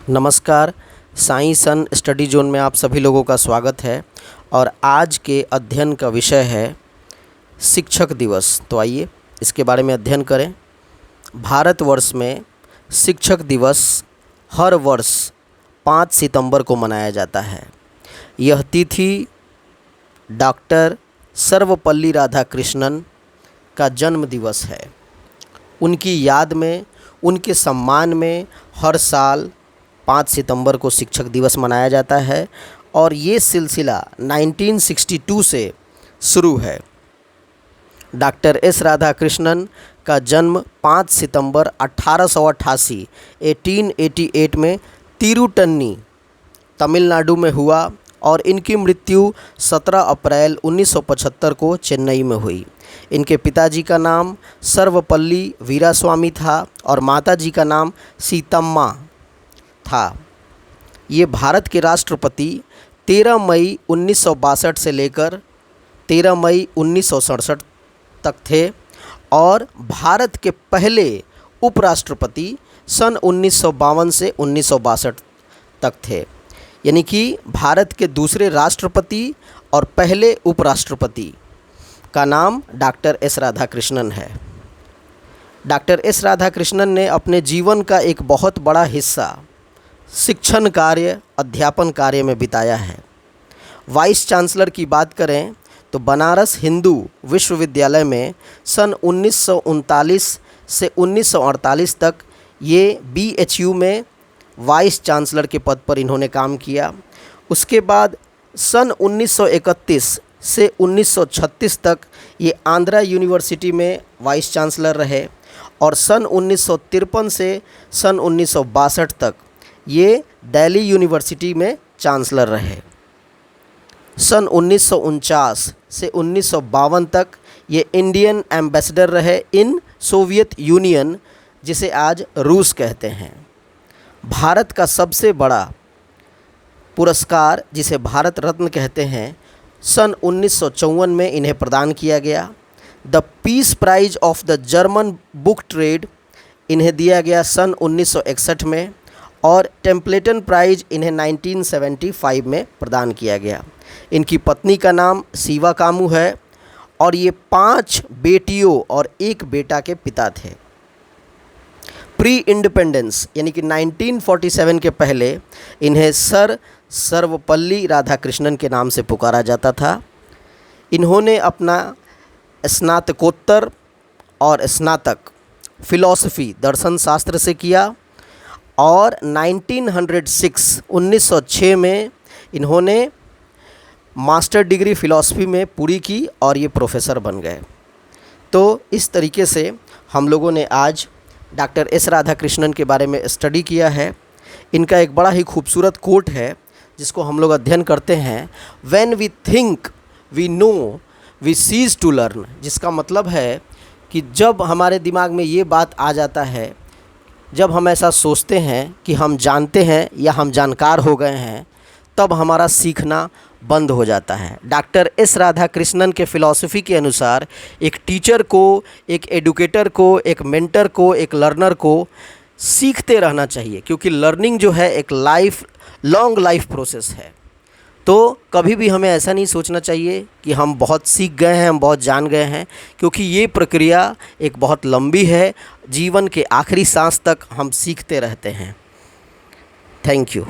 नमस्कार। साई सन study zone में आप सभी लोगों का स्वागत है और आज के अध्ययन का विषय है शिक्षक दिवस। तो आइए इसके बारे में अध्ययन करें। भारतवर्ष में शिक्षक दिवस हर वर्ष 5 सितंबर को मनाया जाता है। यह तिथि डॉक्टर सर्वपल्ली राधाकृष्णन का जन्म दिवस है। उनकी याद में, उनके सम्मान में हर साल 5 सितंबर को शिक्षक दिवस मनाया जाता है और ये सिलसिला 1962 से शुरू है। डॉक्टर एस राधाकृष्णन का जन्म 5 सितंबर 1888 में तिरुटन्नी, तमिलनाडु में हुआ और इनकी मृत्यु 17 अप्रैल 1975 को चेन्नई में हुई। इनके पिताजी का नाम सर्वपल्ली वीरास्वामी था और माताजी का नाम सीतम्मा था। ये भारत के राष्ट्रपति 13 मई 1962 से लेकर 13 मई 1967 तक थे और भारत के पहले उपराष्ट्रपति सन 1952 से 1962 तक थे। यानी कि भारत के दूसरे राष्ट्रपति और पहले उपराष्ट्रपति का नाम डॉक्टर एस राधाकृष्णन है। डॉक्टर एस राधाकृष्णन ने अपने जीवन का एक बहुत बड़ा हिस्सा शिक्षण कार्य, अध्यापन कार्य में बिताया है। वाइस चांसलर की बात करें तो बनारस हिंदू विश्वविद्यालय में सन 1939 से 1948 तक ये BHU में वाइस चांसलर के पद पर इन्होंने काम किया। उसके बाद सन 1931 से 1936 तक ये आंध्रा यूनिवर्सिटी में वाइस चांसलर रहे और सन 1953 से सन 1962 तक ये दिल्ली यूनिवर्सिटी में चांसलर रहे। सन 1949 से 1952 तक ये इंडियन एम्बेसडर रहे इन सोवियत यूनियन, जिसे आज रूस कहते हैं। भारत का सबसे बड़ा पुरस्कार, जिसे भारत रत्न कहते हैं, सन 1954 में इन्हें प्रदान किया गया। The peace prize of the German book trade इन्हें दिया गया सन 1961 में और टेम्पलेटन प्राइज इन्हें 1975 में प्रदान किया गया। इनकी पत्नी का नाम शिवा कामू है और ये 5 बेटियों और 1 बेटा के पिता थे। प्री इंडिपेंडेंस यानी कि 1947 के पहले इन्हें सर सर्वपल्ली राधाकृष्णन के नाम से पुकारा जाता था। इन्होंने अपना स्नातकोत्तर और स्नातक फिलॉसफी दर्शन शास्त्र से किया और 1906 में इन्होंने मास्टर डिग्री फ़िलॉसफी में पूरी की और ये प्रोफेसर बन गए। तो इस तरीके से हम लोगों ने आज डॉक्टर एस राधाकृष्णन के बारे में स्टडी किया है। इनका एक बड़ा ही खूबसूरत कोट है जिसको हम लोग अध्ययन करते हैं, when we think we know we cease to learn, जिसका मतलब है कि जब हमारे दिमाग में ये बात आ जाता है, जब हम ऐसा सोचते हैं कि हम जानते हैं या हम जानकार हो गए हैं, तब हमारा सीखना बंद हो जाता है। डॉक्टर एस राधाकृष्णन के फ़िलॉसफी के अनुसार एक टीचर को, एक एडुकेटर को, एक मेंटर को, एक लर्नर को सीखते रहना चाहिए, क्योंकि लर्निंग जो है एक लॉन्ग लाइफ प्रोसेस है। तो कभी भी हमें ऐसा नहीं सोचना चाहिए कि हम बहुत सीख गए हैं, हम बहुत जान गए हैं, क्योंकि ये प्रक्रिया एक बहुत लंबी है। जीवन के आखिरी सांस तक हम सीखते रहते हैं। Thank you.